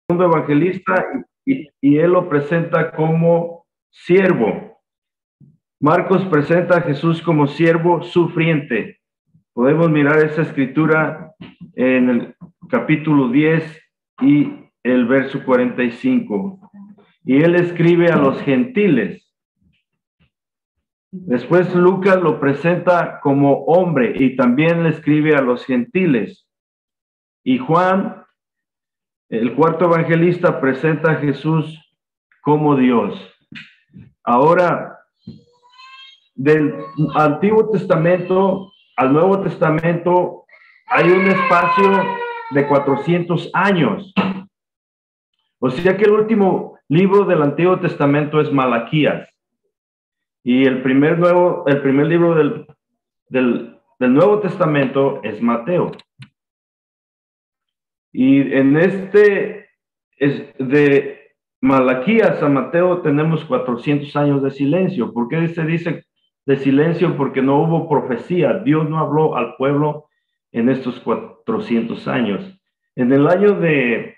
segundo evangelista y él lo presenta como siervo. Marcos presenta a Jesús como siervo sufriente. Podemos mirar esa escritura en el capítulo 10 y el verso 45. Y él escribe a los gentiles. Después Lucas lo presenta como hombre y también le escribe a los gentiles. Y Juan, el cuarto evangelista, presenta a Jesús como Dios. Ahora, del Antiguo Testamento al Nuevo Testamento hay un espacio de 400 años. O sea que el último libro del Antiguo Testamento es Malaquías. Y el primer libro del Nuevo Testamento es Mateo. Y en de Malaquías a Mateo tenemos 400 años de silencio. ¿Por qué se dice de silencio? Porque no hubo profecía. Dios no habló al pueblo en estos 400 años. En el año de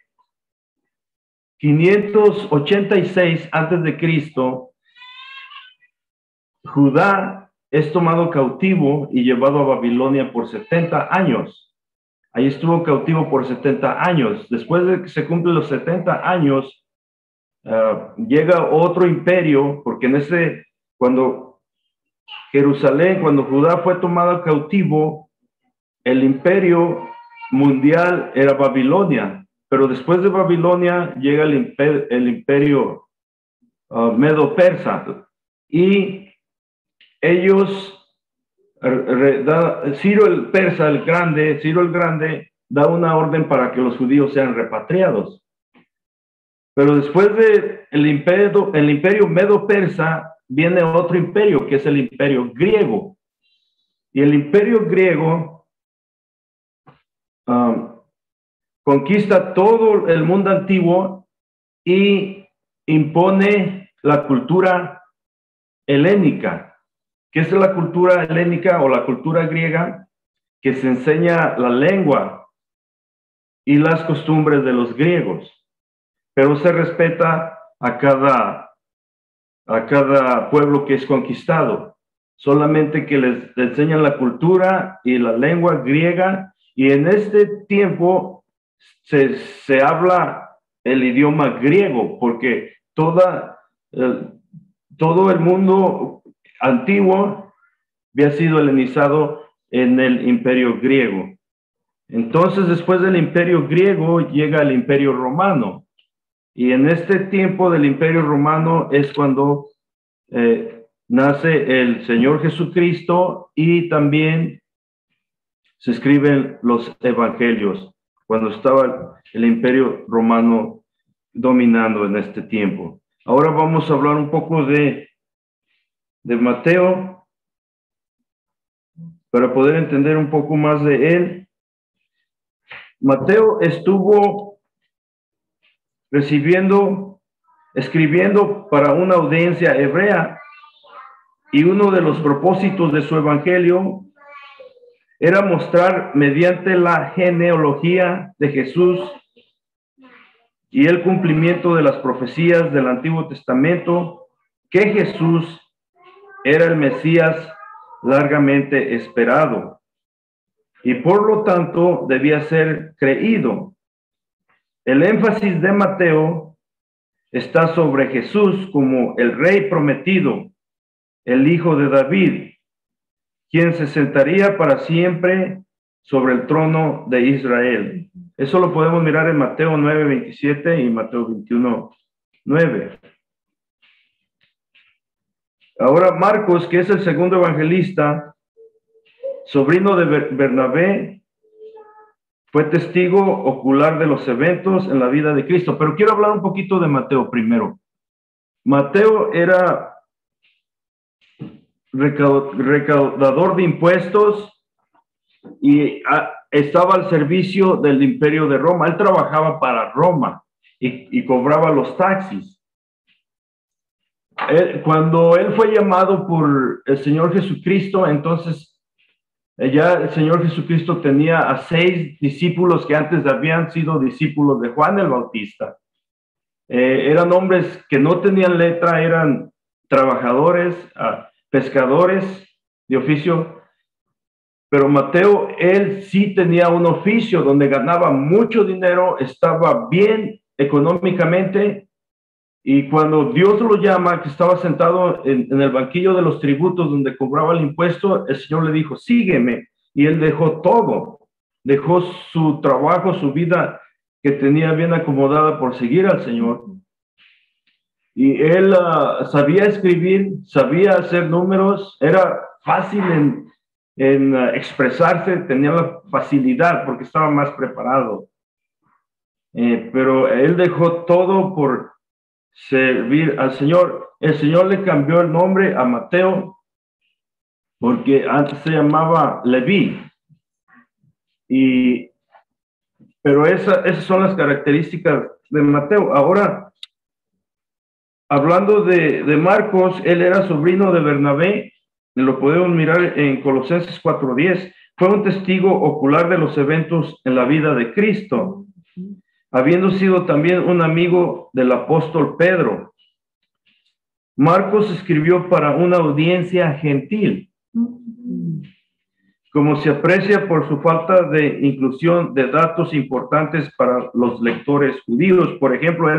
586 antes de Cristo, Judá es tomado cautivo y llevado a Babilonia por 70 años. Ahí estuvo cautivo por 70 años. Después de que se cumplen los 70 años, llega otro imperio, porque cuando Judá fue tomado cautivo, el imperio mundial era Babilonia. Pero después de Babilonia llega el imperio medo-persa. Y ellos, Ciro el Grande, da una orden para que los judíos sean repatriados. Pero después de el imperio medo-persa, viene otro imperio, que es el imperio griego. Y el imperio griego conquista todo el mundo antiguo y impone la cultura helénica. ¿Qué es la cultura helénica o la cultura griega? Que se enseña la lengua y las costumbres de los griegos, pero se respeta a cada pueblo que es conquistado. Solamente que les enseñan la cultura y la lengua griega, y en este tiempo se habla el idioma griego, porque todo el mundo antiguo había sido helenizado en el imperio griego. Entonces, después del imperio griego llega el imperio romano. Y en este tiempo del imperio romano es cuando nace el Señor Jesucristo, y también se escriben los evangelios, cuando estaba el imperio romano dominando en este tiempo. Ahora vamos a hablar un poco de Mateo, para poder entender un poco más de él. Mateo estuvo escribiendo para una audiencia hebrea, y uno de los propósitos de su evangelio era mostrar mediante la genealogía de Jesús y el cumplimiento de las profecías del Antiguo Testamento que Jesús era el Mesías largamente esperado, y por lo tanto debía ser creído. El énfasis de Mateo está sobre Jesús como el Rey prometido, el Hijo de David, quien se sentaría para siempre sobre el trono de Israel. Eso lo podemos mirar en Mateo 9:27 y Mateo 21:9. Ahora Marcos, que es el segundo evangelista, sobrino de Bernabé, fue testigo ocular de los eventos en la vida de Cristo. Pero quiero hablar un poquito de Mateo primero. Mateo era recaudador de impuestos y estaba al servicio del imperio de Roma. Él trabajaba para Roma y cobraba los taxis. Cuando él fue llamado por el Señor Jesucristo, entonces Ya el Señor Jesucristo tenía a 6 discípulos que antes habían sido discípulos de Juan el Bautista. Eran hombres que no tenían letra, eran trabajadores, pescadores de oficio, pero Mateo, él sí tenía un oficio donde ganaba mucho dinero, estaba bien económicamente, y cuando Dios lo llama, que estaba sentado en el banquillo de los tributos donde cobraba el impuesto, el Señor le dijo, sígueme, y él dejó todo, dejó su trabajo, su vida que tenía bien acomodada por seguir al Señor. Y él sabía escribir, sabía hacer números, era fácil en expresarse, tenía la facilidad porque estaba más preparado. Pero él dejó todo por servir al Señor. El Señor le cambió el nombre a Mateo porque antes se llamaba Leví. Pero esas son las características de Mateo. Ahora, hablando de Marcos, él era sobrino de Bernabé, lo podemos mirar en Colosenses 4:10. Fue un testigo ocular de los eventos en la vida de Cristo, habiendo sido también un amigo del apóstol Pedro. Marcos escribió para una audiencia gentil, como se aprecia por su falta de inclusión de datos importantes para los lectores judíos. Por ejemplo,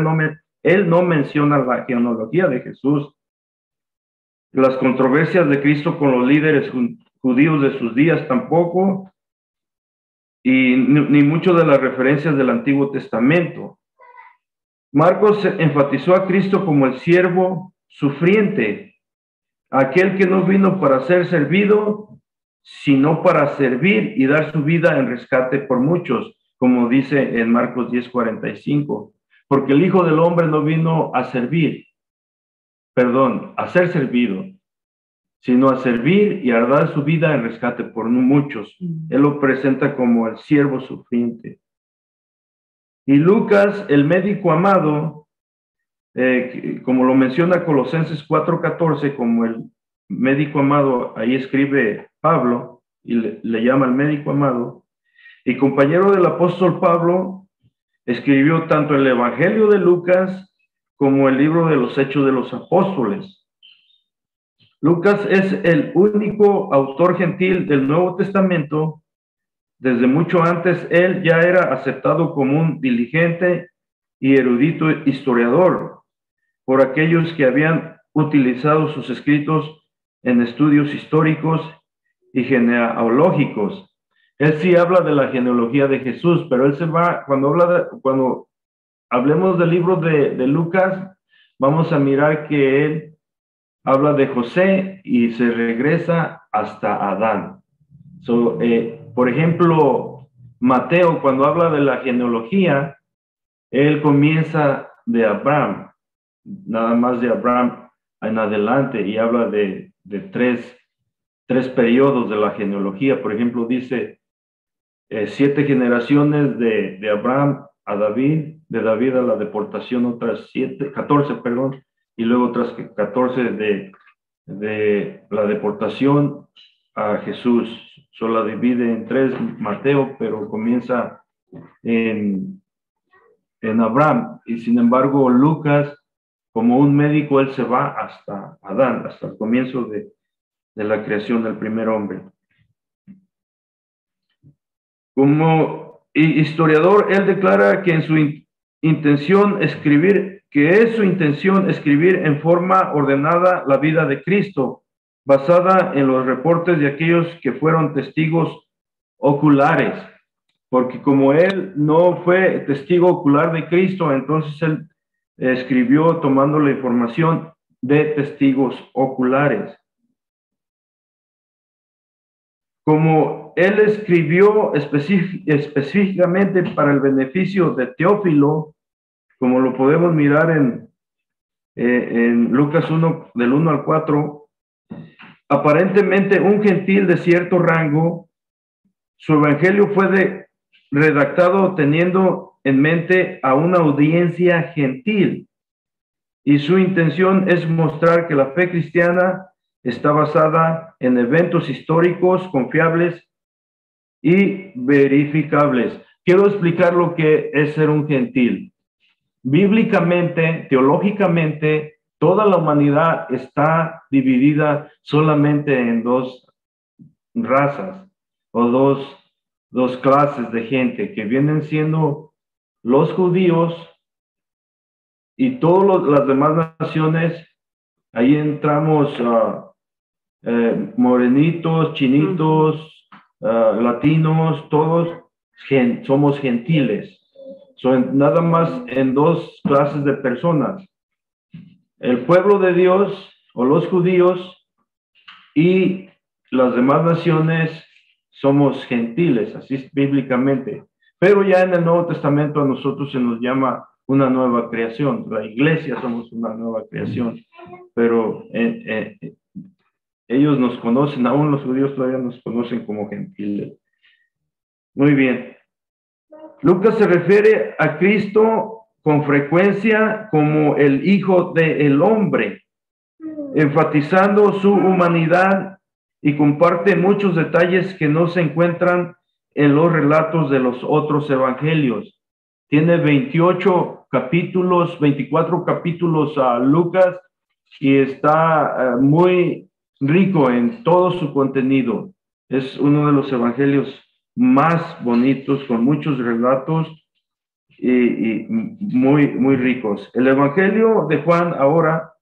él no menciona la genealogía de Jesús, las controversias de Cristo con los líderes judíos de sus días tampoco, y ni mucho de las referencias del Antiguo Testamento. Marcos enfatizó a Cristo como el siervo sufriente, aquel que no vino para ser servido, sino para servir y dar su vida en rescate por muchos, como dice en Marcos 10:45, porque el Hijo del Hombre no vino a ser servido, sino a servir y a dar su vida en rescate por muchos. Él lo presenta como el siervo sufriente. Y Lucas, el médico amado, como lo menciona Colosenses 4:14, como el médico amado, ahí escribe Pablo y le llama el médico amado, y compañero del apóstol Pablo, escribió tanto el Evangelio de Lucas como el libro de los Hechos de los Apóstoles. Lucas es el único autor gentil del Nuevo Testamento. Desde mucho antes, él ya era aceptado como un diligente y erudito historiador por aquellos que habían utilizado sus escritos en estudios históricos y genealógicos. Él sí habla de la genealogía de Jesús, pero él se va, cuando hablemos del libro de Lucas, vamos a mirar que él habla de José y se regresa hasta Adán. Por ejemplo, Mateo, cuando habla de la genealogía, él comienza de Abraham, nada más de Abraham en adelante, y habla de tres periodos de la genealogía. Por ejemplo, dice 7 generaciones de Abraham a David, de David a la deportación, otras 14, perdón, y luego otras 14 de la deportación a Jesús. Solo la divide en 3 Mateo, pero comienza en Abraham, y sin embargo Lucas, como un médico, él se va hasta Adán, hasta el comienzo de la creación del primer hombre. Como historiador, él declara que es su intención escribir en forma ordenada la vida de Cristo, basada en los reportes de aquellos que fueron testigos oculares, porque como él no fue testigo ocular de Cristo, entonces él escribió tomando la información de testigos oculares. Como él escribió específicamente para el beneficio de Teófilo, como lo podemos mirar en Lucas 1, del 1 al 4, aparentemente un gentil de cierto rango, su evangelio fue redactado teniendo en mente a una audiencia gentil, y su intención es mostrar que la fe cristiana está basada en eventos históricos confiables y verificables. Quiero explicar lo que es ser un gentil. Bíblicamente, teológicamente, toda la humanidad está dividida solamente en dos razas o dos clases de gente que vienen siendo los judíos y todas las demás naciones. Ahí entramos morenitos, chinitos, latinos, todos somos gentiles. Son nada más en dos clases de personas: el pueblo de Dios o los judíos, y las demás naciones somos gentiles, así es bíblicamente. Pero ya en el Nuevo Testamento a nosotros se nos llama una nueva creación. La iglesia somos una nueva creación, pero ellos nos conocen, aún los judíos todavía nos conocen como gentiles. Muy bien. Lucas se refiere a Cristo con frecuencia como el Hijo del Hombre, enfatizando su humanidad, y comparte muchos detalles que no se encuentran en los relatos de los otros evangelios. Tiene 28 capítulos, 24 capítulos a Lucas, y está muy rico en todo su contenido. Es uno de los evangelios más bonitos, con muchos relatos y muy ricos. El evangelio de Juan, ahora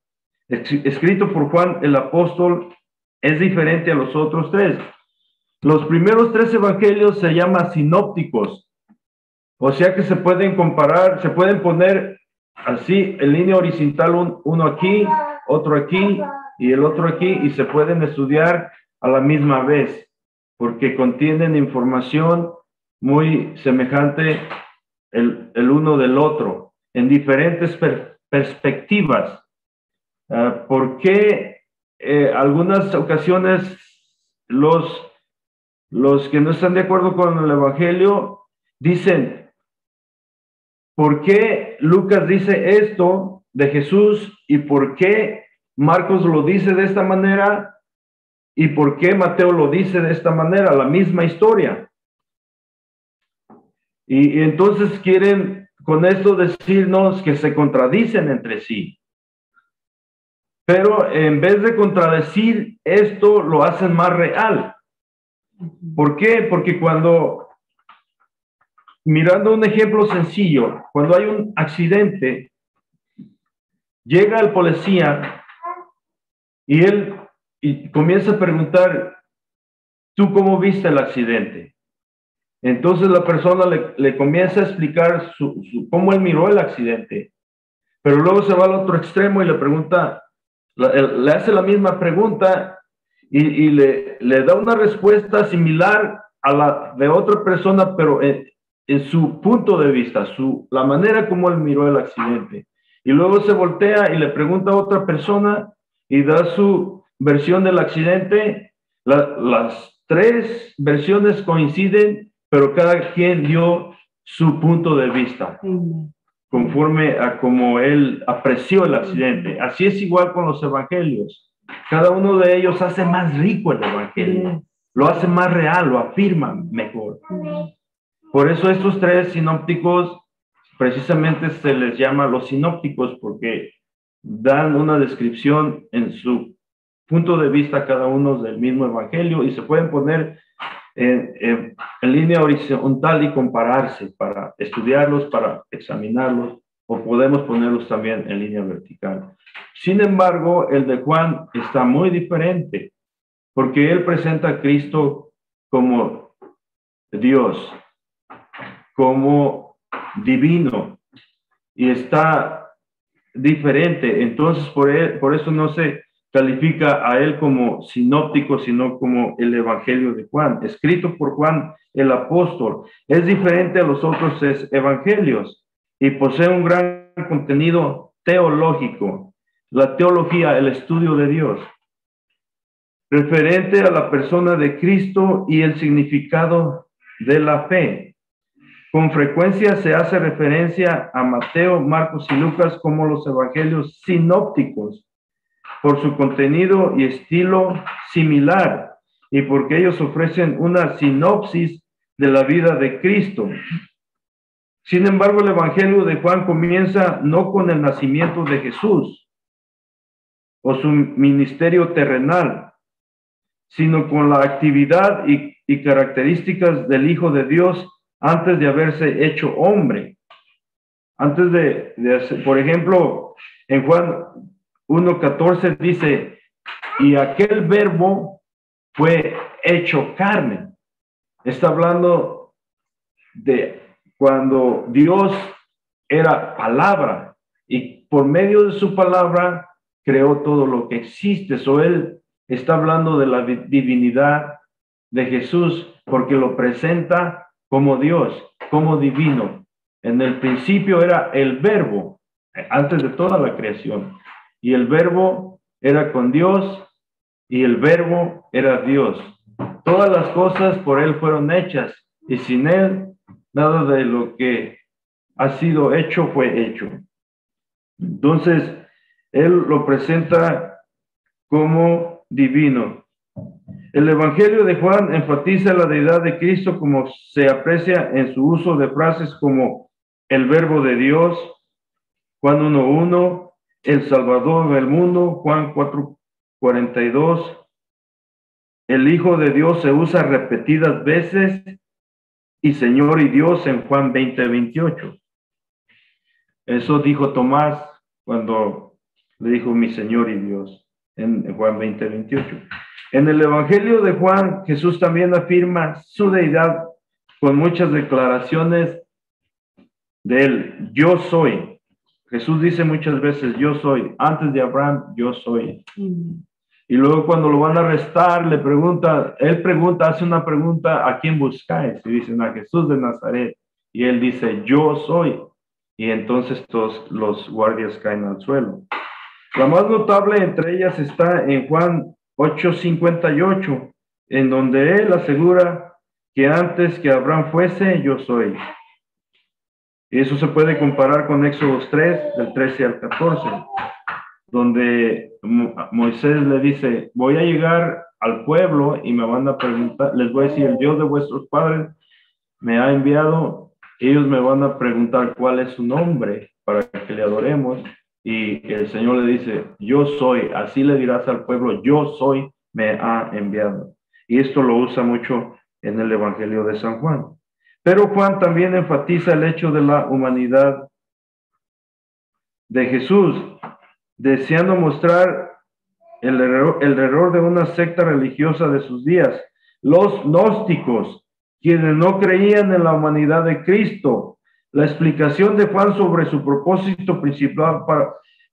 escrito por Juan el apóstol, es diferente a los otros tres. Los primeros tres evangelios se llaman sinópticos, o sea que se pueden comparar, se pueden poner así en línea horizontal, uno aquí, otro aquí y el otro aquí, y se pueden estudiar a la misma vez, porque contienen información muy semejante el uno del otro, en diferentes perspectivas. ¿Por qué algunas ocasiones los que no están de acuerdo con el evangelio dicen: ¿por qué Lucas dice esto de Jesús? ¿Y por qué Marcos lo dice de esta manera? ¿Y por qué Mateo lo dice de esta manera? La misma historia. Y entonces quieren con esto decirnos que se contradicen entre sí. Pero en vez de contradecir esto, lo hacen más real. ¿Por qué? Porque mirando un ejemplo sencillo, cuando hay un accidente, llega el policía y él comienza a preguntar: ¿tú cómo viste el accidente? Entonces la persona le comienza a explicar cómo él miró el accidente, pero luego se va al otro extremo y le pregunta, le hace la misma pregunta y le da una respuesta similar a la de otra persona, pero en su punto de vista, la manera como él miró el accidente. Y luego se voltea y le pregunta a otra persona y da su versión del accidente. Las tres versiones coinciden, pero cada quien dio su punto de vista conforme a cómo él apreció el accidente. Así es igual con los evangelios. Cada uno de ellos hace más rico el evangelio, lo hace más real, lo afirma mejor. Por eso estos tres sinópticos precisamente se les llama los sinópticos, porque dan una descripción en su punto de vista cada uno del mismo evangelio, y se pueden poner en línea horizontal y compararse para estudiarlos, para examinarlos, o podemos ponerlos también en línea vertical. Sin embargo, el de Juan está muy diferente, porque él presenta a Cristo como Dios, como divino, y está diferente. Entonces, por eso no se califica a él como sinóptico, sino como el Evangelio de Juan, escrito por Juan el apóstol. Es diferente a los otros evangelios y posee un gran contenido teológico. La teología, el estudio de Dios, referente a la persona de Cristo y el significado de la fe. Con frecuencia se hace referencia a Mateo, Marcos y Lucas como los evangelios sinópticos, por su contenido y estilo similar, y porque ellos ofrecen una sinopsis de la vida de Cristo. Sin embargo, el Evangelio de Juan comienza no con el nacimiento de Jesús o su ministerio terrenal, sino con la actividad y características del Hijo de Dios antes de haberse hecho hombre. Antes de hacer, por ejemplo, en Juan 1:14 dice, y aquel verbo fue hecho carne. Está hablando de cuando Dios era palabra y por medio de su palabra creó todo lo que existe. Él está hablando de la divinidad de Jesús porque lo presenta como Dios, como divino. En el principio era el verbo, antes de toda la creación. Y el verbo era con Dios y el verbo era Dios. Todas las cosas por él fueron hechas y sin él nada de lo que ha sido hecho fue hecho. Entonces, él lo presenta como divino. El Evangelio de Juan enfatiza la deidad de Cristo como se aprecia en su uso de frases como el verbo de Dios, Juan 1:1, el Salvador del mundo, Juan 4:42. El Hijo de Dios se usa repetidas veces y Señor y Dios en Juan 20:28. Eso dijo Tomás cuando le dijo mi Señor y Dios en Juan 20:28. En el Evangelio de Juan, Jesús también afirma su deidad con muchas declaraciones de él. Yo soy. Jesús dice muchas veces, yo soy. Antes de Abraham, yo soy. Y luego cuando lo van a arrestar, hace una pregunta, ¿a quién buscáis? Y dicen, a Jesús de Nazaret. Y él dice, yo soy. Y entonces todos los guardias caen al suelo. La más notable entre ellas está en Juan 8:58, en donde él asegura que antes que Abraham fuese, yo soy. Y eso se puede comparar con Éxodo 3, del 13 al 14, donde Moisés le dice, voy a llegar al pueblo y me van a preguntar, les voy a decir, el Dios de vuestros padres me ha enviado, ellos me van a preguntar cuál es su nombre para que le adoremos. Y el Señor le dice, yo soy, así le dirás al pueblo, yo soy, me ha enviado. Y esto lo usa mucho en el Evangelio de San Juan. Pero Juan también enfatiza el hecho de la humanidad de Jesús, deseando mostrar el error de una secta religiosa de sus días, los gnósticos, quienes no creían en la humanidad de Cristo. La explicación de Juan sobre su propósito principal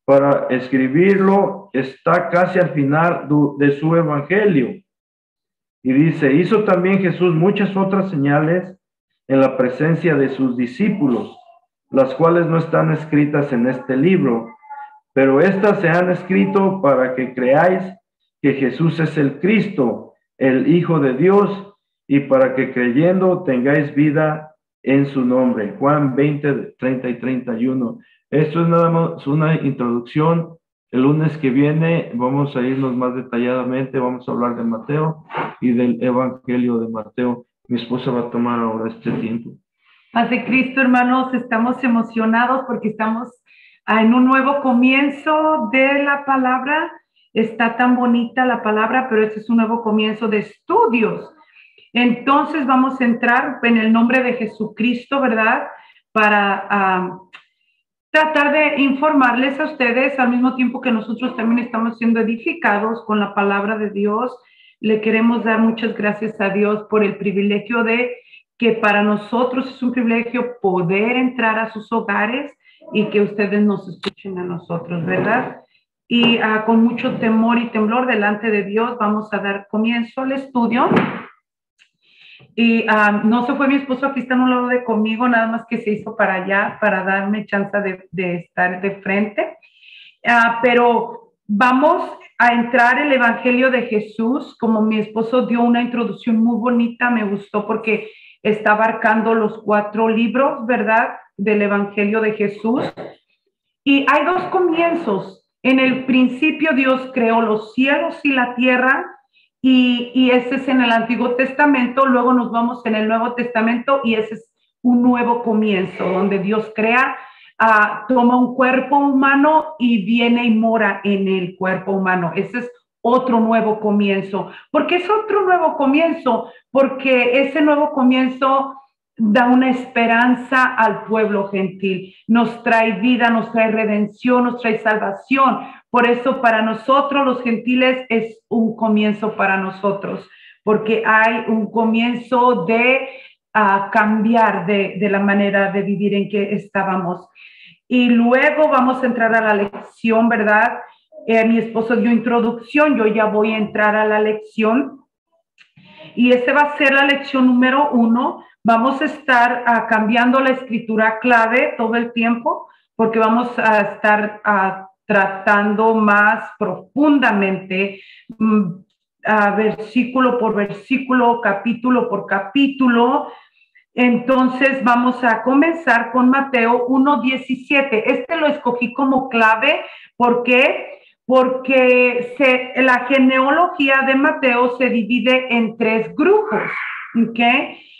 para escribirlo está casi al final de su evangelio. Y dice, hizo también Jesús muchas otras señales en la presencia de sus discípulos, las cuales no están escritas en este libro, pero estas se han escrito para que creáis que Jesús es el Cristo, el Hijo de Dios, y para que creyendo tengáis vida en su nombre. Juan 20:30 y 31. Esto es nada más una introducción. El lunes que viene vamos a irnos más detalladamente, vamos a hablar de Mateo y del Evangelio de Mateo. Mi esposa va a tomar ahora este tiempo. Paz de Cristo, hermanos, estamos emocionados porque estamos en un nuevo comienzo de la palabra. Está tan bonita la palabra, pero este es un nuevo comienzo de estudios. Entonces vamos a entrar en el nombre de Jesucristo, ¿verdad? Para tratar de informarles a ustedes al mismo tiempo que nosotros también estamos siendo edificados con la palabra de Dios. Le queremos dar muchas gracias a Dios por el privilegio de que para nosotros es un privilegio poder entrar a sus hogares y que ustedes nos escuchen a nosotros, ¿verdad? Y con mucho temor y temblor delante de Dios vamos a dar comienzo al estudio. Y no se fue mi esposo, aquí está en un lado de conmigo, nada más que se hizo para allá, para darme chance de estar de frente. Pero vamos a entrar el Evangelio de Jesús, como mi esposo dio una introducción muy bonita, me gustó porque está abarcando los 4 libros, ¿verdad?, del Evangelio de Jesús. Y hay 2 comienzos. En el principio Dios creó los cielos y la tierra, y ese es en el Antiguo Testamento. Luego nos vamos en el Nuevo Testamento y ese es un nuevo comienzo donde Dios crea, toma un cuerpo humano y viene y mora en el cuerpo humano. Ese es otro nuevo comienzo. ¿Por qué es otro nuevo comienzo? Porque ese nuevo comienzo da una esperanza al pueblo gentil, nos trae vida, nos trae redención, nos trae salvación. Por eso para nosotros los gentiles es un comienzo para nosotros, porque hay un comienzo de cambiar de la manera de vivir en que estábamos. Y luego vamos a entrar a la lección, ¿verdad? Mi esposo dio introducción, yo ya voy a entrar a la lección. Y esta va a ser la lección número 1. Vamos a estar cambiando la escritura clave todo el tiempo, porque vamos a estar tratando más profundamente, versículo por versículo, capítulo por capítulo. Entonces vamos a comenzar con Mateo 1:17. Este lo escogí como clave. ¿Por qué? Porque la genealogía de Mateo se divide en 3 grupos, ¿ok?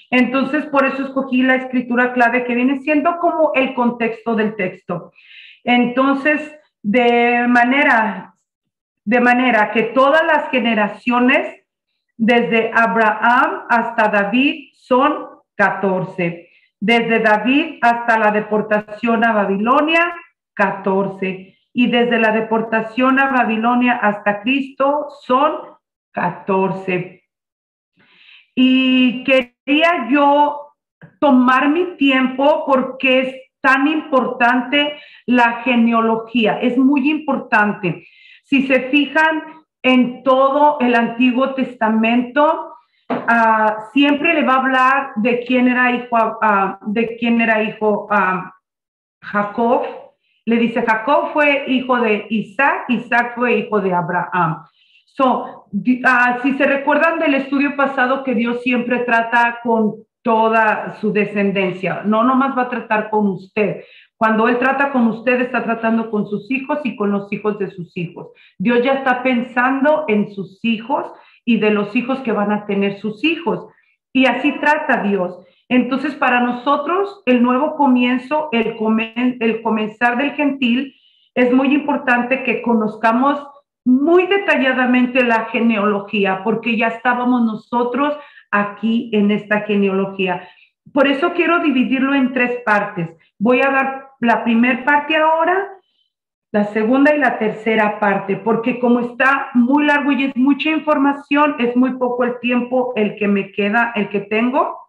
Entonces, por eso escogí la escritura clave que viene siendo como el contexto del texto. Entonces, de manera que todas las generaciones, desde Abraham hasta David, son 14. Desde David hasta la deportación a Babilonia, 14. Y desde la deportación a Babilonia hasta Cristo son 14. Y quería yo tomar mi tiempo porque es tan importante la genealogía, es muy importante. Si se fijan en todo el Antiguo Testamento, siempre le va a hablar de quién era hijo Jacob. Le dice, Jacob fue hijo de Isaac, Isaac fue hijo de Abraham. Si se recuerdan del estudio pasado, que Dios siempre trata con toda su descendencia, no nomás va a tratar con usted. Cuando Él trata con usted, está tratando con sus hijos y con los hijos de sus hijos. Dios ya está pensando en sus hijos y de los hijos que van a tener sus hijos. Y así trata Dios. Entonces, para nosotros, el nuevo comienzo, el comenzar del gentil, es muy importante que conozcamos muy detalladamente la genealogía, porque ya estábamos nosotros aquí en esta genealogía. Por eso quiero dividirlo en 3 partes. Voy a dar la primera parte ahora, la segunda y la tercera parte, porque como está muy largo y es mucha información, es muy poco el tiempo el que me queda, el que tengo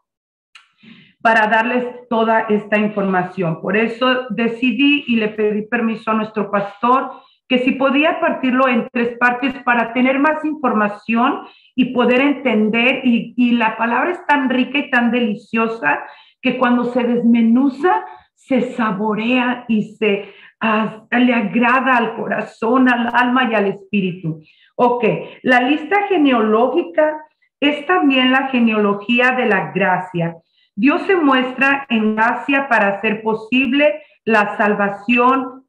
para darles toda esta información. Por eso decidí y le pedí permiso a nuestro pastor que si podía partirlo en 3 partes para tener más información y poder entender, y la palabra es tan rica y tan deliciosa que cuando se desmenuza, se saborea y le agrada al corazón, al alma y al espíritu. Ok, la lista genealógica es también la genealogía de la gracia. Dios se muestra en gracia para hacer posible la salvación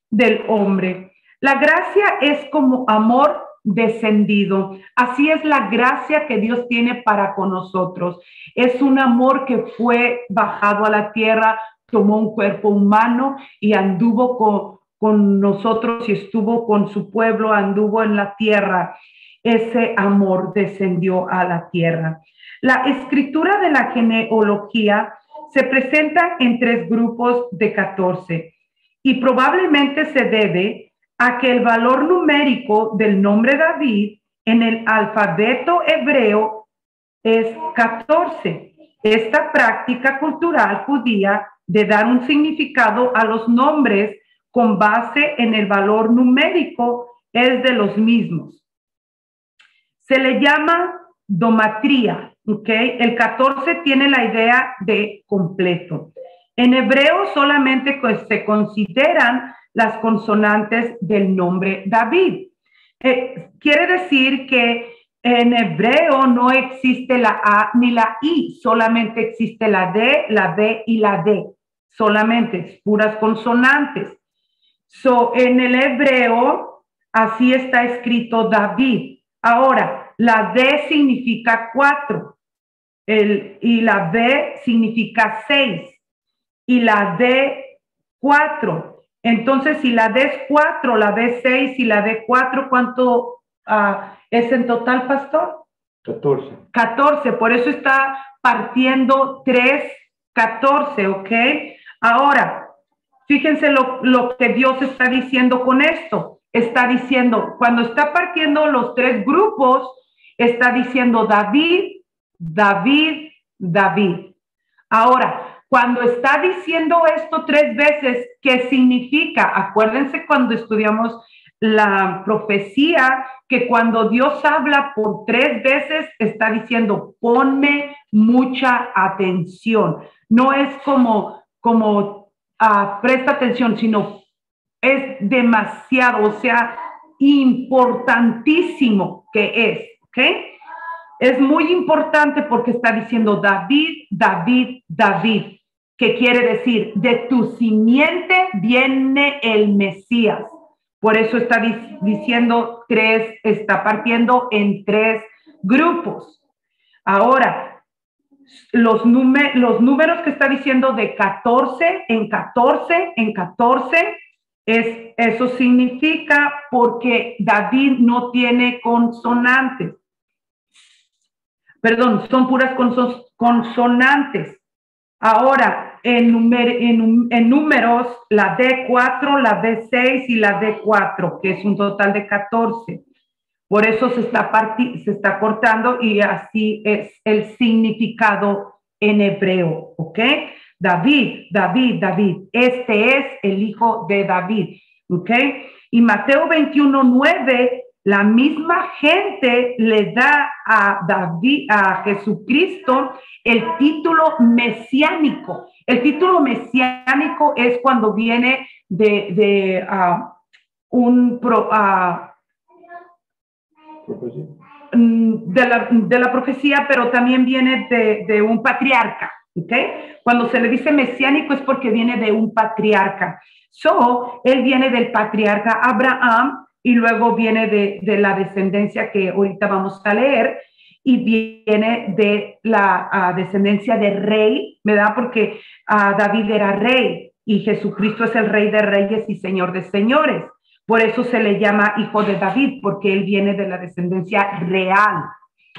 del hombre. La gracia es como amor descendido. Así es la gracia que Dios tiene para con nosotros. Es un amor que fue bajado a la tierra, tomó un cuerpo humano y anduvo con nosotros y estuvo con su pueblo, anduvo en la tierra. Ese amor descendió a la tierra. La escritura de la genealogía se presenta en 3 grupos de 14 y probablemente se debe a que el valor numérico del nombre David en el alfabeto hebreo es 14. Esta práctica cultural judía de dar un significado a los nombres con base en el valor numérico es de los mismos. Se le llama domatría, ¿ok? El 14 tiene la idea de completo. En hebreo solamente se consideran las consonantes del nombre David. Quiere decir que en hebreo no existe la A ni la I, solamente existe la D, la B y la D. Solamente puras consonantes. En el hebreo así está escrito David. Ahora, la D significa 4, y la B significa 6, y la D 4. Entonces, si la D es 4, la B 6 y la D 4, ¿cuánto es en total, pastor? 14. 14, por eso está partiendo 3, 14, ¿ok? Ahora, fíjense lo que Dios está diciendo con esto. Está diciendo, cuando está partiendo los 3 grupos, está diciendo David, David, David. Ahora, cuando está diciendo esto 3 veces, ¿qué significa? Acuérdense cuando estudiamos la profecía, que cuando Dios habla por 3 veces, está diciendo, ponme mucha atención. No es como presta atención, sino es demasiado, o sea, importantísimo que es, ¿ok? Es muy importante porque está diciendo David, David, David, que quiere decir, de tu simiente viene el Mesías. Por eso está diciendo 3, está partiendo en 3 grupos. Ahora, los números que está diciendo de 14 en 14 en 14, eso significa porque David no tiene consonantes. Perdón, son puras consonantes. Ahora, en números, la D4, la D6 y la D4, que es un total de 14. Por eso se está cortando y así es el significado en hebreo, ¿ok? David, David, David. Este es el hijo de David, ¿ok? Y Mateo 21:9, la misma gente le da a David, a Jesucristo, el título mesiánico. El título mesiánico es cuando viene de la profecía, pero también viene de un patriarca, ¿ok? Cuando se le dice mesiánico es porque viene de un patriarca. Él viene del patriarca Abraham y luego viene de la descendencia que ahorita vamos a leer y viene de la descendencia de rey, ¿verdad? Porque David era rey y Jesucristo es el rey de reyes y señor de señores. Por eso se le llama hijo de David, porque él viene de la descendencia real.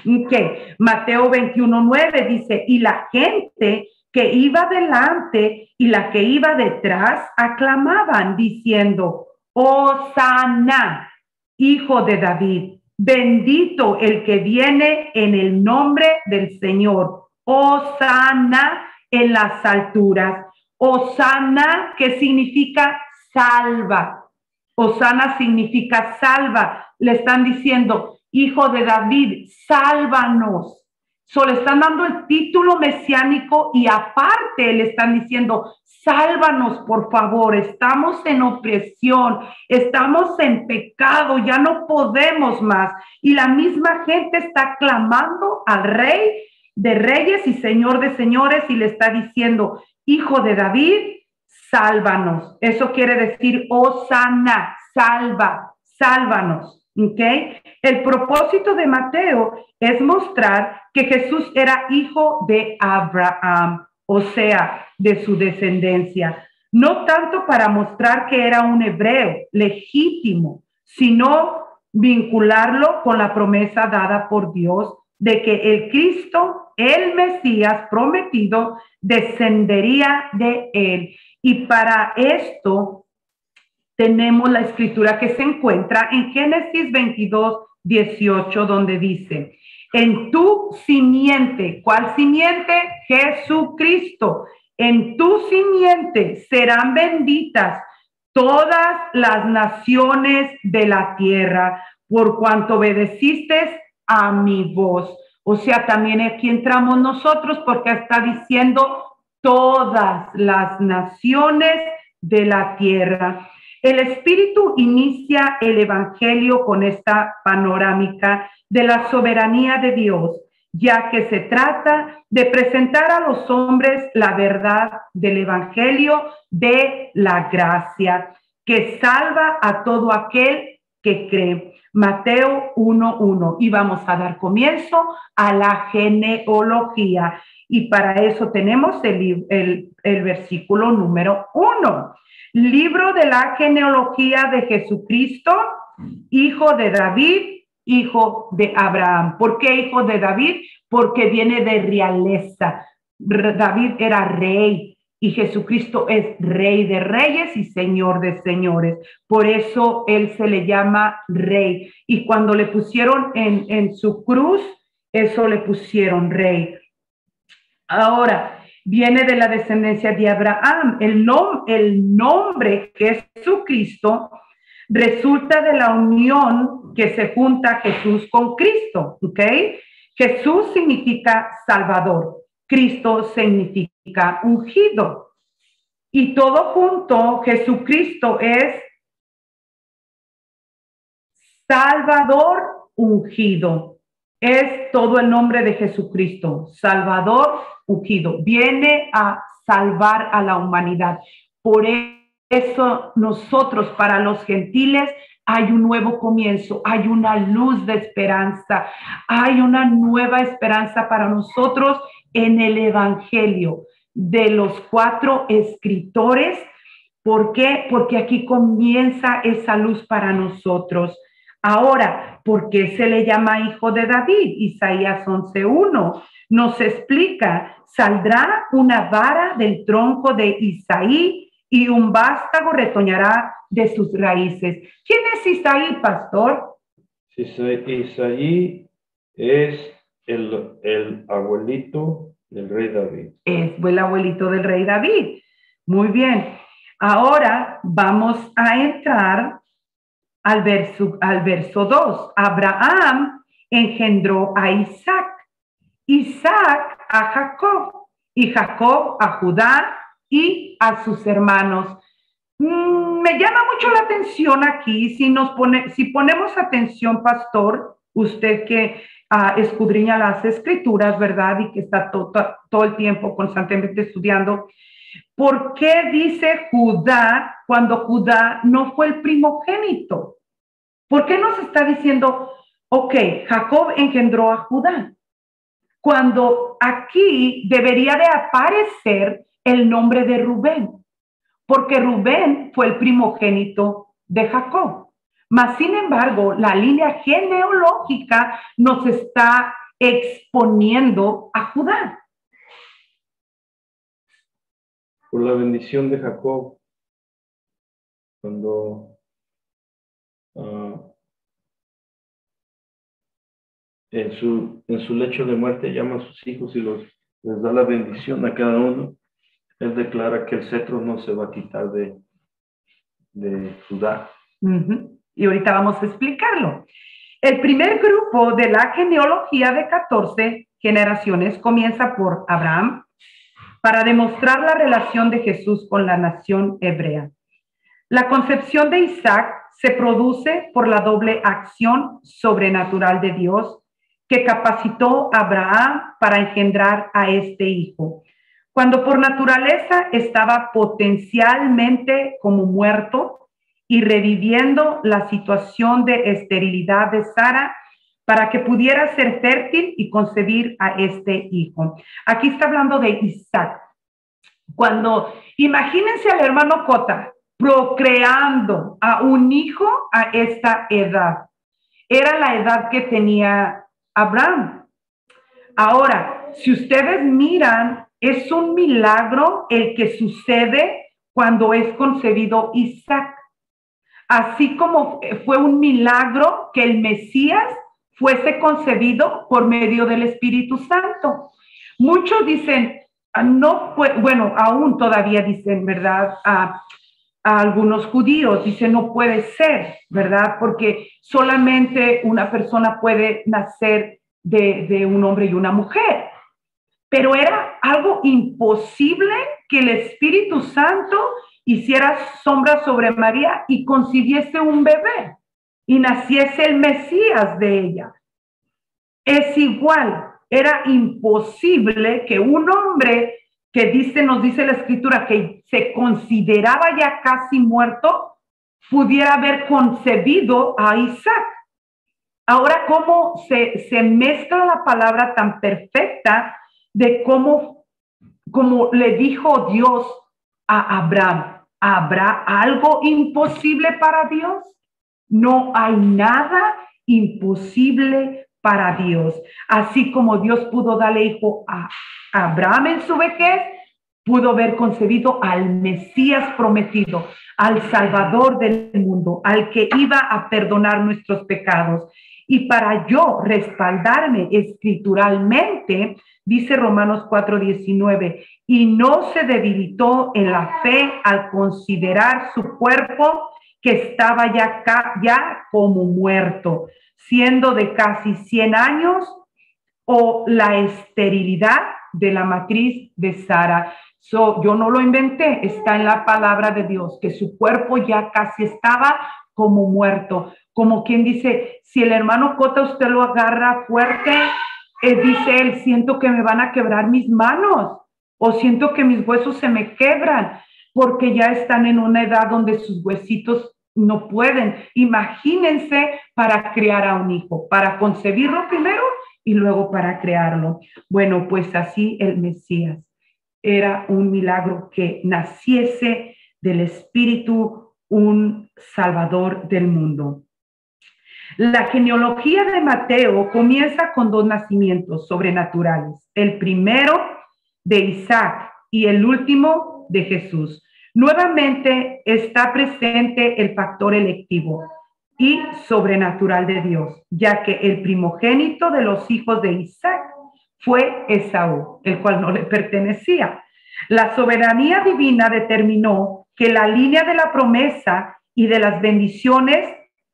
Okay. Mateo 21:9 dice, y la gente que iba delante y la que iba detrás aclamaban diciendo, Hosana, hijo de David, bendito el que viene en el nombre del Señor. Hosana en las alturas. Hosana, que significa salva. Hosana significa salva. Le están diciendo, hijo de David, sálvanos. Le están dando el título mesiánico y aparte le están diciendo, sálvanos por favor, estamos en opresión, estamos en pecado, ya no podemos más. Y la misma gente está clamando al rey de reyes y señor de señores y le está diciendo, hijo de David, sálvanos. Eso quiere decir, Hosana, salva, sálvanos. ¿Ok? El propósito de Mateo es mostrar que Jesús era hijo de Abraham, o sea, de su descendencia. No tanto para mostrar que era un hebreo legítimo, sino vincularlo con la promesa dada por Dios de que el Cristo, el Mesías prometido, descendería de él. Y para esto tenemos la escritura que se encuentra en Génesis 22:18, donde dice, en tu simiente, ¿cuál simiente? Jesucristo. En tu simiente serán benditas todas las naciones de la tierra, por cuanto obedeciste a mi voz. O sea, también aquí entramos nosotros porque está diciendo todas las naciones de la tierra. El Espíritu inicia el Evangelio con esta panorámica de la soberanía de Dios, ya que se trata de presentar a los hombres la verdad del Evangelio de la gracia, que salva a todo aquel que creen. Mateo 1:1. Y vamos a dar comienzo a la genealogía. Y para eso tenemos el versículo número 1. Libro de la genealogía de Jesucristo, hijo de David, hijo de Abraham. ¿Por qué hijo de David? Porque viene de realeza. David era rey y Jesucristo es rey de reyes y señor de señores. Por eso él se le llama rey. Y cuando le pusieron en su cruz, eso le pusieron rey. Ahora, viene de la descendencia de Abraham. El nombre Jesucristo resulta de la unión que se junta Jesús con Cristo, ¿ok? Jesús significa Salvador, Cristo significa ungido. Y todo junto, Jesucristo es Salvador ungido. Es todo el nombre de Jesucristo, Salvador ungido. Viene a salvar a la humanidad. Por eso nosotros, para los gentiles, hay un nuevo comienzo, hay una luz de esperanza, hay una nueva esperanza para nosotros en el Evangelio de los 4 escritores. ¿Por qué? Porque aquí comienza esa luz para nosotros. Ahora, ¿por qué se le llama hijo de David? Isaías 11:1 nos explica, saldrá una vara del tronco de Isaí y un vástago retoñará de sus raíces. ¿Quién es Isaí, pastor? Isaí es el abuelito del rey David. Es el abuelito del rey David. Muy bien. Ahora vamos a entrar al verso 2. Abraham engendró a Isaac, Isaac a Jacob, y Jacob a Judá y a sus hermanos. Me llama mucho la atención aquí, si ponemos atención, pastor, usted que escudriña las escrituras, ¿verdad? Y que está todo el tiempo constantemente estudiando. ¿Por qué dice Judá cuando Judá no fue el primogénito? ¿Por qué nos está diciendo, ok, Jacob engendró a Judá? Cuando aquí debería de aparecer el nombre de Rubén, porque Rubén fue el primogénito de Jacob. Mas, sin embargo, la línea genealógica nos está exponiendo a Judá. Por la bendición de Jacob, cuando en su lecho de muerte llama a sus hijos y les da la bendición a cada uno, él declara que el cetro no se va a quitar de Judá. Y ahorita vamos a explicarlo. El primer grupo de la genealogía de 14 generaciones comienza por Abraham para demostrar la relación de Jesús con la nación hebrea. La concepción de Isaac se produce por la doble acción sobrenatural de Dios que capacitó a Abraham para engendrar a este hijo. Cuando por naturaleza estaba potencialmente como muerto y reviviendo la situación de esterilidad de Sara para que pudiera ser fértil y concebir a este hijo. Aquí está hablando de Isaac. Imagínense al hermano Cota procreando a un hijo a esta edad. Era la edad que tenía Abraham. Ahora, si ustedes miran, es un milagro el que sucede cuando es concebido Isaac. Así como fue un milagro que el Mesías fuese concebido por medio del Espíritu Santo. Muchos dicen, aún todavía dicen, ¿verdad? A algunos judíos dicen, no puede ser, ¿verdad? Porque solamente una persona puede nacer de un hombre y una mujer. Pero era algo imposible que el Espíritu Santo hiciera sombra sobre María y concibiese un bebé y naciese el Mesías de ella. Es igual, era imposible que un hombre que nos dice la Escritura que se consideraba ya casi muerto, pudiera haber concebido a Isaac. Ahora, cómo se mezcla la palabra tan perfecta de cómo le dijo Dios a Abraham. ¿Habrá algo imposible para Dios? No hay nada imposible para Dios. Así como Dios pudo darle hijo a Abraham en su vejez, pudo haber concebido al Mesías prometido, al Salvador del mundo, al que iba a perdonar nuestros pecados. Y para yo respaldarme escrituralmente, dice Romanos 4:19, y no se debilitó en la fe al considerar su cuerpo que estaba ya como muerto, siendo de casi 100 años, o la esterilidad de la matriz de Sara. Yo no lo inventé, está en la palabra de Dios, que su cuerpo ya casi estaba como muerto. Como quien dice, si el hermano Cota usted lo agarra fuerte, dice él, siento que me van a quebrar mis manos, o siento que mis huesos se me quebran, porque ya están en una edad donde sus huesitos no pueden. Imagínense para criar a un hijo, para concebirlo primero y luego para crearlo. Bueno, pues así el Mesías era un milagro que naciese del Espíritu, un Salvador del mundo. La genealogía de Mateo comienza con dos nacimientos sobrenaturales, el primero de Isaac y el último de Jesús. Nuevamente está presente el factor electivo y sobrenatural de Dios, ya que el primogénito de los hijos de Isaac fue Esaú, el cual no le pertenecía. La soberanía divina determinó que la línea de la promesa y de las bendiciones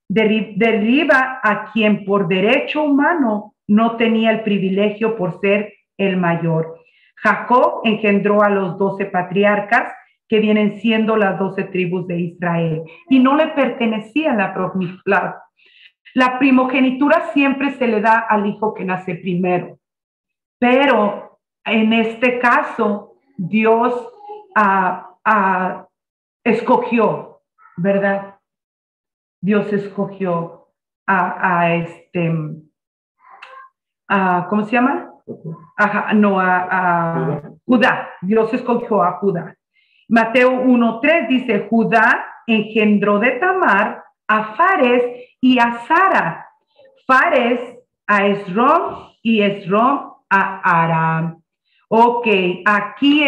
deriva a quien por derecho humano no tenía el privilegio por ser el mayor. Jacob engendró a los 12 patriarcas que vienen siendo las 12 tribus de Israel y no le pertenecía la primogenitura, siempre se le da al hijo que nace primero. Pero en este caso, Dios escogió, ¿verdad? Dios escogió ¿cómo se llama? Judá. Dios escogió a Judá. Mateo 1:3 dice, Judá engendró de Tamar a Fares y a Sara. Fares a Esrom y Esrom a Aram. Ok, aquí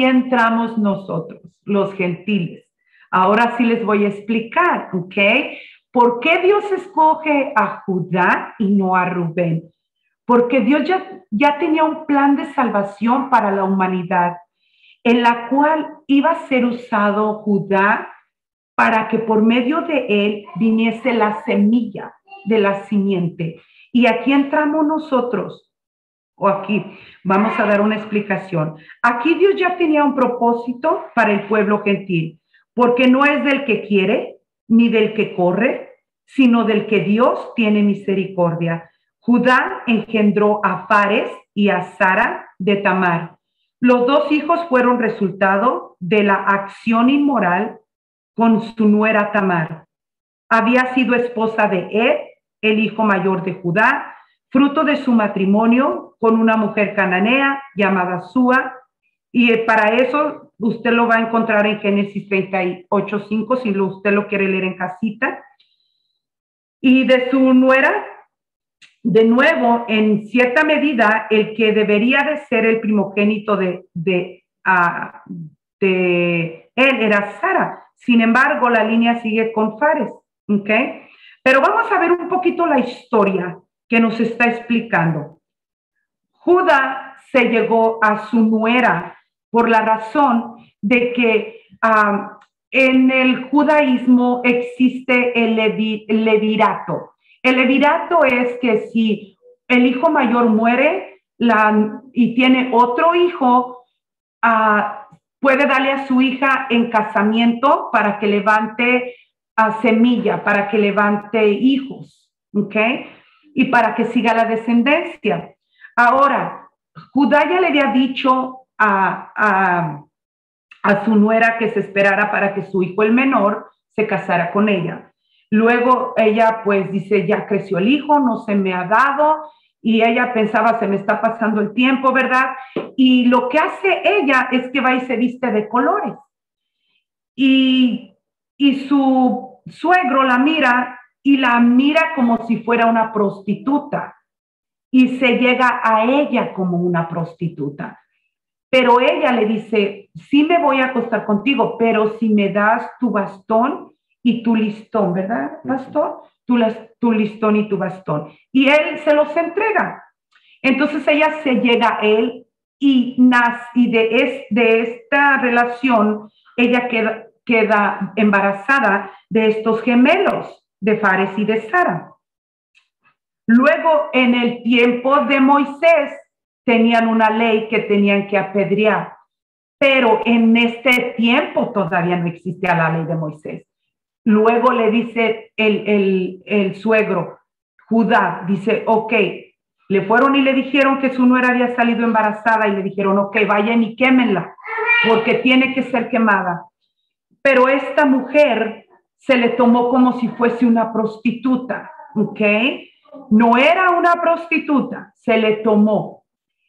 entramos nosotros, los gentiles. Ahora sí les voy a explicar, ¿ok? ¿Por qué Dios escoge a Judá y no a Rubén? Porque Dios ya tenía un plan de salvación para la humanidad, en la cual iba a ser usado Judá para que por medio de él viniese la semilla de la simiente. Y aquí entramos nosotros, o aquí vamos a dar una explicación. Aquí Dios ya tenía un propósito para el pueblo gentil, porque no es del que quiere ni del que corre, sino del que Dios tiene misericordia. Judá engendró a Fares y a Sara de Tamar. Los dos hijos fueron resultado de la acción inmoral con su nuera Tamar. Había sido esposa de Ed, el hijo mayor de Judá, fruto de su matrimonio con una mujer cananea llamada Súa, y para eso usted lo va a encontrar en Génesis 38:5, si usted lo quiere leer en casita. Y de su nuera, de nuevo, en cierta medida, el que debería de ser el primogénito de él era Sara. Sin embargo, la línea sigue con Fares, ¿ok? Pero vamos a ver un poquito la historia que nos está explicando. Judá se llegó a su nuera por la razón de que en el judaísmo existe el levirato. El levirato es que si el hijo mayor muere y tiene otro hijo, puede darle a su hija en casamiento para que levante semilla, para que levante hijos, ¿ok? Y para que siga la descendencia. Ahora, Judá ya le había dicho a a su nuera que se esperara para que su hijo el menor se casara con ella. Luego ella pues dice, ya creció el hijo, no se me ha dado, y ella pensaba, se me está pasando el tiempo, ¿verdad? Y lo que hace ella es que va y se viste de colores. Y su suegro la mira y la mira como si fuera una prostituta y se llega a ella como una prostituta. Pero ella le dice, sí me voy a acostar contigo, pero si me das tu bastón y tu listón, ¿verdad, pastor? Tu listón y tu bastón. Y él se los entrega. Entonces ella se llega a él y de esta relación ella queda embarazada de estos gemelos, de Fares y de Sara. Luego, en el tiempo de Moisés, tenían una ley que tenían que apedrear, pero en este tiempo todavía no existía la ley de Moisés. Luego le dice el suegro, Judá, dice, ok, le fueron y le dijeron que su nuera había salido embarazada y le dijeron, ok, vayan y quémenla, porque tiene que ser quemada. Pero esta mujer se le tomó como si fuese una prostituta, ¿ok? No era una prostituta, se le tomó.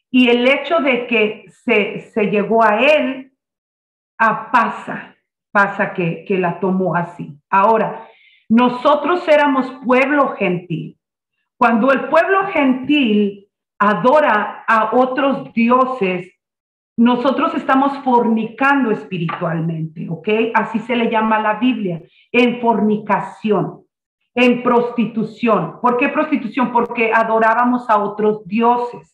Y el hecho de que se llegó a él, pasa que la tomó así. Ahora, nosotros éramos pueblo gentil. Cuando el pueblo gentil adora a otros dioses, nosotros estamos fornicando espiritualmente, ¿ok? Así se le llama la Biblia, en fornicación, en prostitución. ¿Por qué prostitución? Porque adorábamos a otros dioses.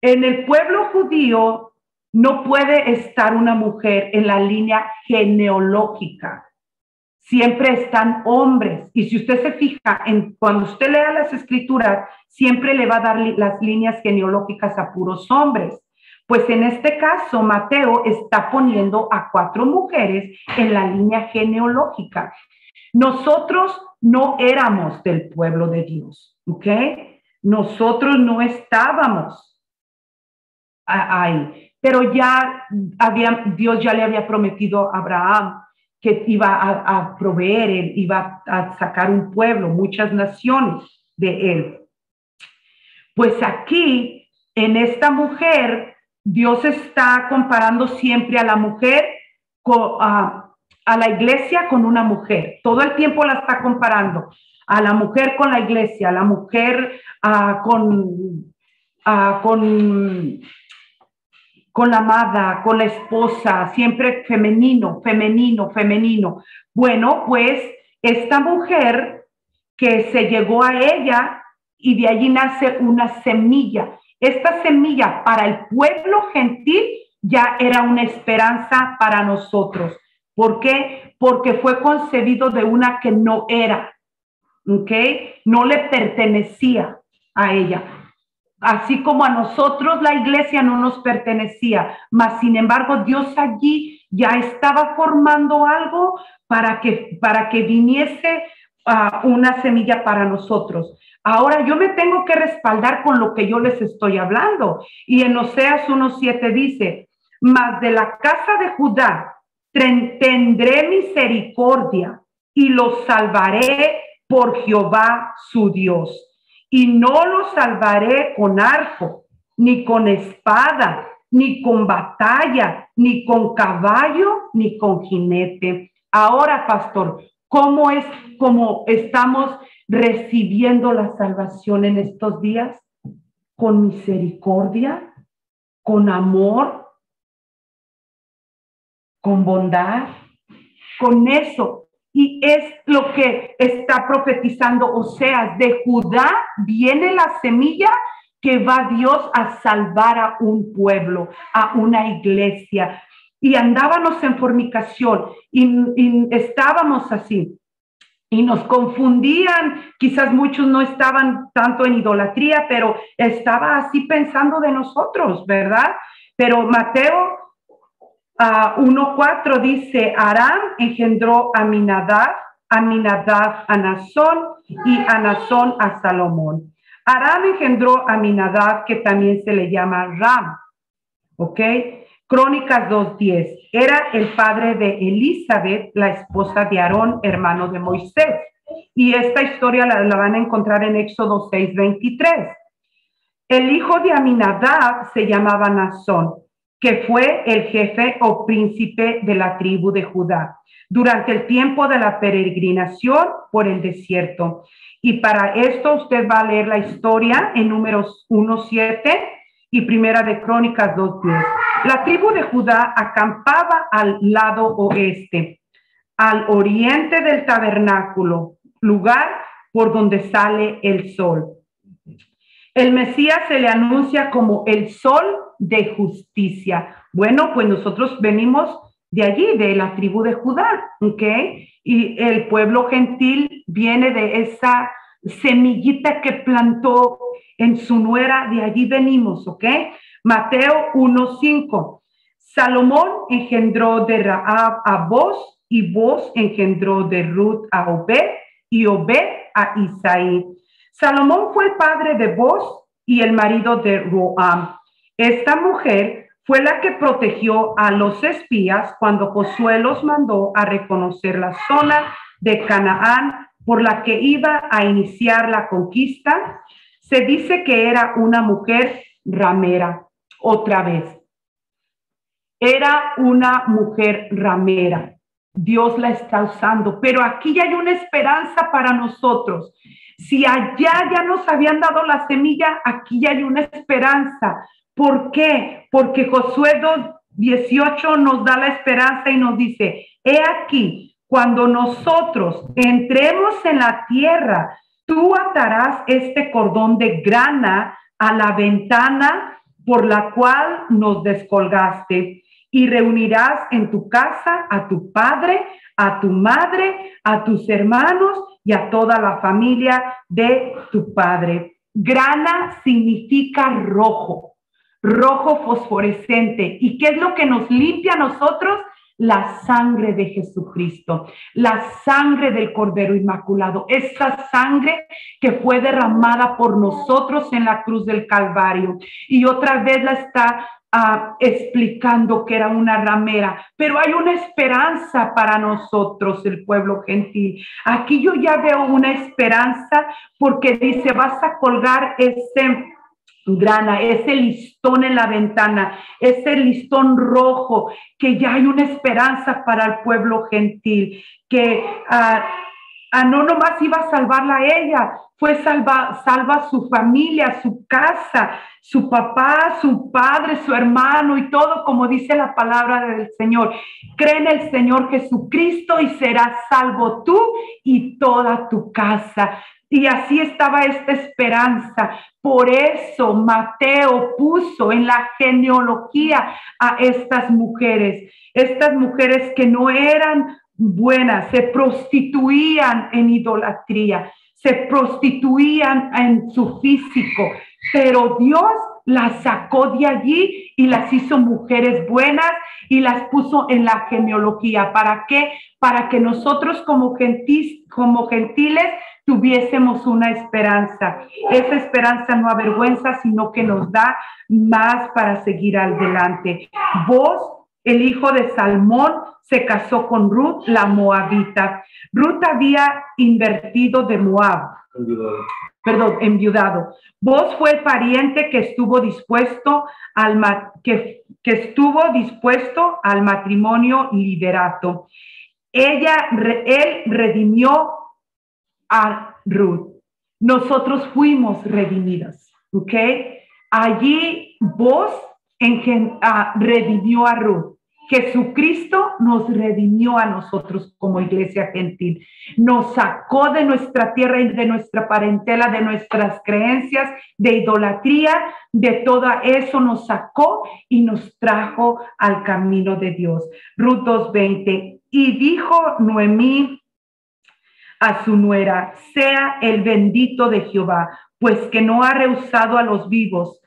En el pueblo judío no puede estar una mujer en la línea genealógica. Siempre están hombres. Y si usted se fija, cuando usted lea las escrituras, siempre le va a dar las líneas genealógicas a puros hombres. Pues en este caso, Mateo está poniendo a 4 mujeres en la línea genealógica. Nosotros no éramos del pueblo de Dios, ¿ok? Nosotros no estábamos ahí, pero Dios ya le había prometido a Abraham que iba a proveer, iba a sacar un pueblo, muchas naciones de él. Pues aquí, en esta mujer, Dios está comparando siempre a la mujer a la iglesia con una mujer. Todo el tiempo la está comparando a la mujer con la iglesia, a la mujer con la amada, con la esposa, siempre femenino, femenino, femenino. Bueno, pues esta mujer que se llegó a ella y de allí nace una semilla. Esta semilla para el pueblo gentil ya era una esperanza para nosotros. ¿Por qué? Porque fue concebido de una que no era, ¿ok? No le pertenecía a ella. Así como a nosotros la iglesia no nos pertenecía, mas sin embargo Dios allí ya estaba formando algo para que viniese una semilla para nosotros. Ahora yo me tengo que respaldar con lo que yo les estoy hablando. Y en Oseas 1:7 dice, mas de la casa de Judá tendré misericordia y los salvaré por Jehová su Dios. Y no los salvaré con arco, ni con espada, ni con batalla, ni con caballo, ni con jinete. Ahora, pastor, ¿cómo estamos recibiendo la salvación en estos días? Con misericordia, con amor, con bondad, con eso. Y es lo que está profetizando Oseas. De Judá viene la semilla que va Dios a salvar a un pueblo, a una iglesia. Y andábamos en fornicación y estábamos así. Y nos confundían, quizás muchos no estaban tanto en idolatría, pero estaba así pensando de nosotros, ¿verdad? Pero Mateo 1:4 dice, Aram engendró a Aminadab a Nazón y a Nazón a Salomón. Aram engendró a Aminadab, que también se le llama Ram, ¿ok? Crónicas 2:10. Era el padre de Elizabeth, la esposa de Aarón, hermano de Moisés. Y esta historia la van a encontrar en Éxodo 6:23. El hijo de Aminadab se llamaba Naasón, que fue el jefe o príncipe de la tribu de Judá durante el tiempo de la peregrinación por el desierto. Y para esto usted va a leer la historia en Números 1:7 y Primera de Crónicas 2:10. La tribu de Judá acampaba al lado oeste, al oriente del tabernáculo, lugar por donde sale el sol. El Mesías se le anuncia como el sol de justicia. Bueno, pues nosotros venimos de allí, de la tribu de Judá, ¿ok? Y el pueblo gentil viene de esa semillita que plantó en su nuera, de allí venimos, ¿ok? Mateo 1:5. Salomón engendró de Rahab a Boz, y Boz engendró de Ruth a Obed, y Obed a Isaí. Salomón fue el padre de Boz y el marido de Roam. Esta mujer fue la que protegió a los espías cuando Josué los mandó a reconocer la zona de Canaán por la que iba a iniciar la conquista. Se dice que era una mujer ramera. Otra vez, era una mujer ramera. Dios la está usando, pero aquí ya hay una esperanza para nosotros. Si allá ya nos habían dado la semilla, aquí ya hay una esperanza. ¿Por qué? Porque Josué 2:18 nos da la esperanza y nos dice, he aquí, cuando nosotros entremos en la tierra, tú atarás este cordón de grana a la ventana por la cual nos descolgaste, y reunirás en tu casa a tu padre, a tu madre, a tus hermanos y a toda la familia de tu padre. Grana significa rojo, rojo fosforescente. ¿Y qué es lo que nos limpia a nosotros? La sangre de Jesucristo, la sangre del Cordero Inmaculado, esa sangre que fue derramada por nosotros en la cruz del Calvario. Y otra vez la está explicando que era una ramera, pero hay una esperanza para nosotros, el pueblo gentil. Aquí yo ya veo una esperanza porque dice, vas a colgar grana, ese listón en la ventana, ese listón rojo, que ya hay una esperanza para el pueblo gentil, que no nomás iba a salvarla a ella, salva su familia, su casa, su papá, su padre, su hermano y todo, como dice la palabra del Señor. Cree en el Señor Jesucristo y serás salvo tú y toda tu casa. Y así estaba esta esperanza. Por eso Mateo puso en la genealogía a estas mujeres que no eran buenas, se prostituían en idolatría, se prostituían en su físico, pero Dios las sacó de allí y las hizo mujeres buenas y las puso en la genealogía. ¿Para qué? Para que nosotros como gentiles tuviésemos una esperanza. Esa esperanza no avergüenza, sino que nos da más para seguir adelante. Vos, el hijo de Salmón, se casó con Ruth, la moabita. Ruth había invertido de Moab. Enviudado. Vos fue el pariente que estuvo dispuesto al matrimonio liderato. Él redimió a Ruth. Nosotros fuimos redimidas, ¿ok? Allí vos redimió a Ruth. Jesucristo nos redimió a nosotros como iglesia gentil. Nos sacó de nuestra tierra y de nuestra parentela, de nuestras creencias, de idolatría, de todo eso nos sacó y nos trajo al camino de Dios. Ruth 2:20. Y dijo Noemí a su nuera, sea el bendito de Jehová, pues que no ha rehusado a los vivos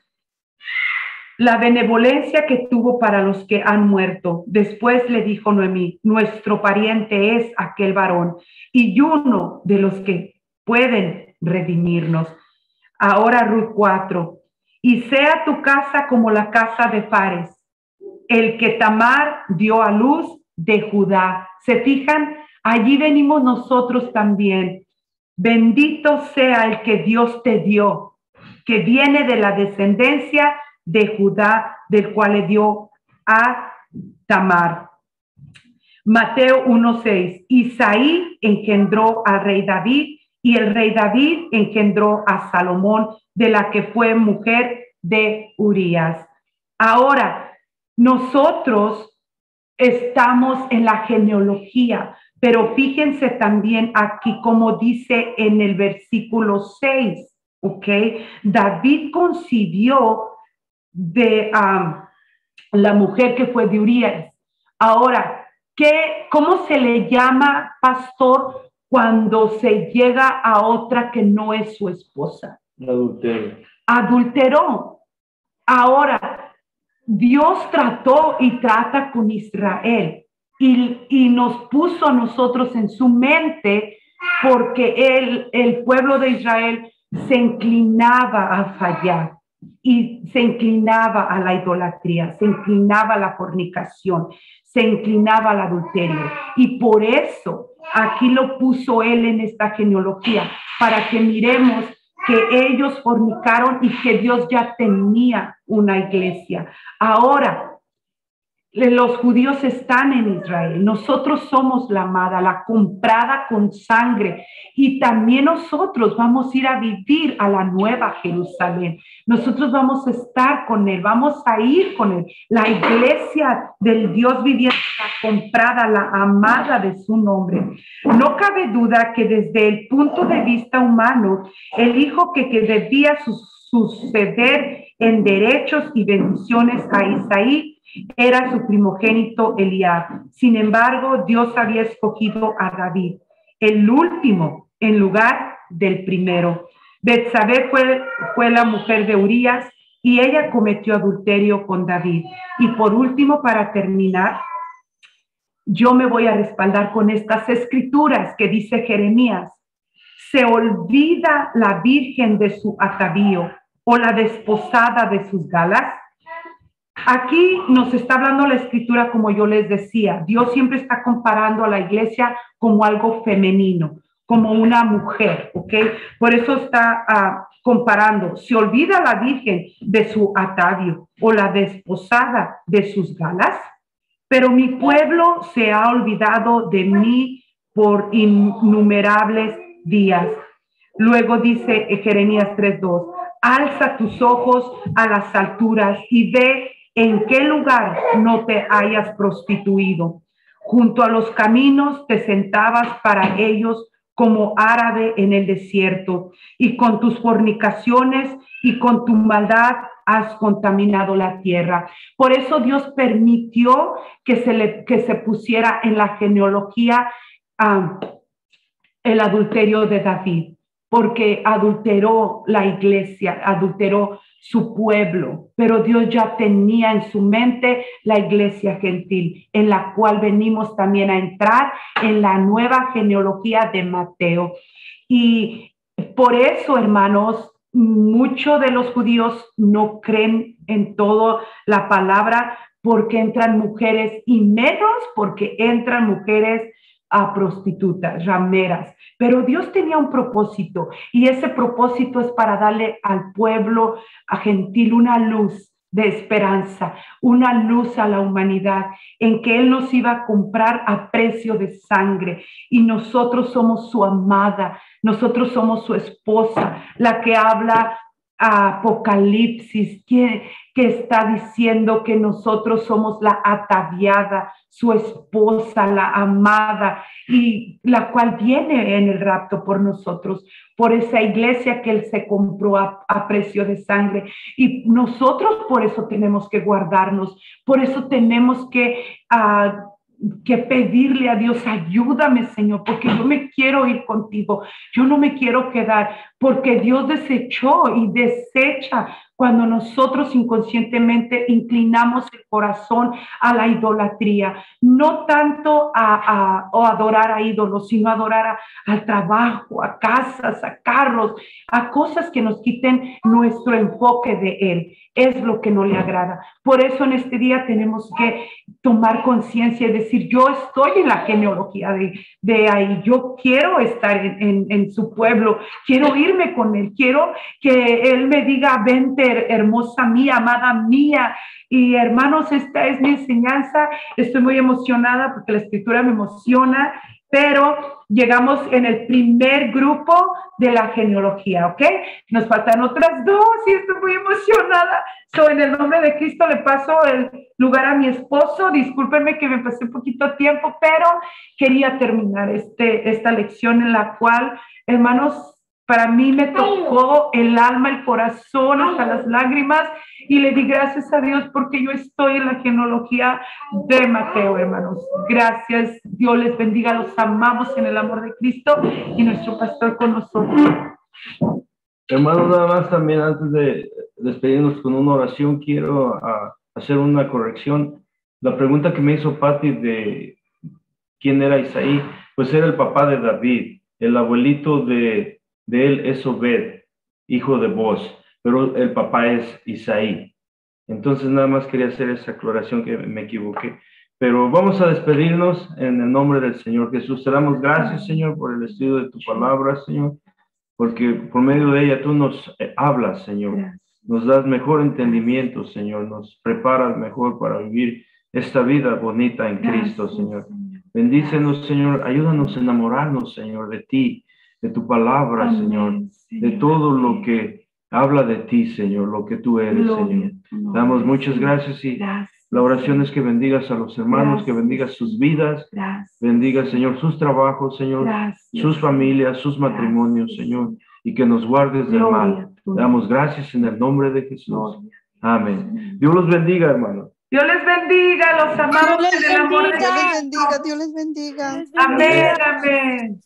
la benevolencia que tuvo para los que han muerto. Después le dijo Noemí, nuestro pariente es aquel varón y uno de los que pueden redimirnos. Ahora Ruth 4, y sea tu casa como la casa de Fares, el que Tamar dio a luz de Judá. ¿Se fijan? Allí venimos nosotros también. Bendito sea el que Dios te dio, que viene de la descendencia de Judá, del cual le dio a Tamar. Mateo 1:6. Isaí engendró al rey David, y el rey David engendró a Salomón, de la que fue mujer de Urías. Ahora, nosotros estamos en la genealogía, pero fíjense también aquí como dice en el versículo 6, ¿ok? David concibió de la mujer que fue de Urías. Ahora, ¿cómo se le llama, pastor, cuando se llega a otra que no es su esposa? Adulterio. Adulteró. Ahora, Dios trató y trata con Israel y nos puso a nosotros en su mente porque el pueblo de Israel se inclinaba a fallar y se inclinaba a la idolatría, se inclinaba a la fornicación, se inclinaba al adulterio. Y por eso aquí lo puso él en esta genealogía, para que miremos que ellos fornicaron y que Dios ya tenía una iglesia. Ahora, los judíos están en Israel. Nosotros somos la amada, la comprada con sangre. Y también nosotros vamos a ir a vivir a la nueva Jerusalén. Nosotros vamos a estar con él, vamos a ir con él. La iglesia del Dios viviente, la comprada, la amada de su nombre. No cabe duda que desde el punto de vista humano, el hijo que debía suceder en derechos y bendiciones a Isaí era su primogénito Eliab. Sin embargo, Dios había escogido a David, el último, en lugar del primero. Betsabé fue la mujer de Urías y ella cometió adulterio con David. Y por último, para terminar, yo me voy a respaldar con estas escrituras que dice Jeremías. Se olvida la virgen de su atavío o la desposada de sus galas. Aquí nos está hablando la escritura, como yo les decía. Dios siempre está comparando a la iglesia como algo femenino, como una mujer, ¿ok? Por eso está comparando. Se olvida la virgen de su atavío o la desposada de sus galas, pero mi pueblo se ha olvidado de mí por innumerables días. Luego dice Jeremías 3:2, alza tus ojos a las alturas y ve en qué lugar no te hayas prostituido. Junto a los caminos te sentabas para ellos como árabe en el desierto, y con tus fornicaciones y con tu maldad has contaminado la tierra. Por eso Dios permitió que se pusiera en la genealogía el adulterio de David, porque adulteró la iglesia, adulteró su pueblo, pero Dios ya tenía en su mente la iglesia gentil, en la cual venimos también a entrar en la nueva genealogía de Mateo. Y por eso, hermanos, muchos de los judíos no creen en toda la palabra, porque entran mujeres, y menos porque entran mujeres prostitutas, rameras. Pero Dios tenía un propósito, y ese propósito es para darle al pueblo gentil una luz de esperanza, una luz a la humanidad, en que Él nos iba a comprar a precio de sangre, y nosotros somos su amada, nosotros somos su esposa, la que habla Apocalipsis, que está diciendo que nosotros somos la ataviada, su esposa, la amada, y la cual viene en el rapto por nosotros, por esa iglesia que Él se compró a precio de sangre. Y nosotros por eso tenemos que guardarnos, por eso tenemos que pedirle a Dios, ayúdame, Señor, porque yo me quiero ir contigo, yo no me quiero quedar, porque Dios desechó y desecha cuando nosotros inconscientemente inclinamos el corazón a la idolatría, no tanto o adorar a ídolos, sino adorar al trabajo, a casas, a carros, a cosas que nos quiten nuestro enfoque de Él. Es lo que no le agrada. Por eso en este día tenemos que tomar conciencia y decir, yo estoy en la genealogía de ahí, yo quiero estar en su pueblo, quiero irme con Él, quiero que Él me diga, vente hermosa mía, amada mía. Y hermanos, esta es mi enseñanza. Estoy muy emocionada porque la escritura me emociona, pero llegamos en el primer grupo de la genealogía, ¿ok? Nos faltan otras dos y estoy muy emocionada. En el nombre de Cristo le paso el lugar a mi esposo. Discúlpenme que me pasé un poquito tiempo, pero quería terminar esta lección en la cual, hermanos, para mí me tocó el alma, el corazón, hasta las lágrimas, y le di gracias a Dios porque yo estoy en la genealogía de Mateo, hermanos. Gracias, Dios les bendiga, los amamos en el amor de Cristo y nuestro pastor con nosotros. Hermanos, nada más también antes de despedirnos con una oración, quiero hacer una corrección. La pregunta que me hizo Patti de quién era Isaí, pues era el papá de David, el abuelito de él es Obed, hijo de Boz, pero el papá es Isaí. Entonces nada más quería hacer esa aclaración que me equivoqué. Pero vamos a despedirnos en el nombre del Señor Jesús. Te damos gracias, Señor, por el estudio de tu palabra, Señor, porque por medio de ella tú nos hablas, Señor. Nos das mejor entendimiento, Señor. Nos preparas mejor para vivir esta vida bonita en Cristo, Señor. Bendícenos, Señor. Ayúdanos a enamorarnos, Señor, de ti, de tu palabra, Señor, de todo lo que habla de ti, Señor, lo que tú eres, Señor. Damos muchas gracias y la oración es que bendigas a los hermanos, que bendigas sus vidas, bendiga, Señor, sus trabajos, Señor, sus familias, sus matrimonios, Señor, y que nos guardes del mal. Damos gracias en el nombre de Jesús. Amén. Dios los bendiga, hermanos. Dios les bendiga, los amamos en el amor de Cristo. Dios les bendiga, Dios les bendiga. Amén, amén.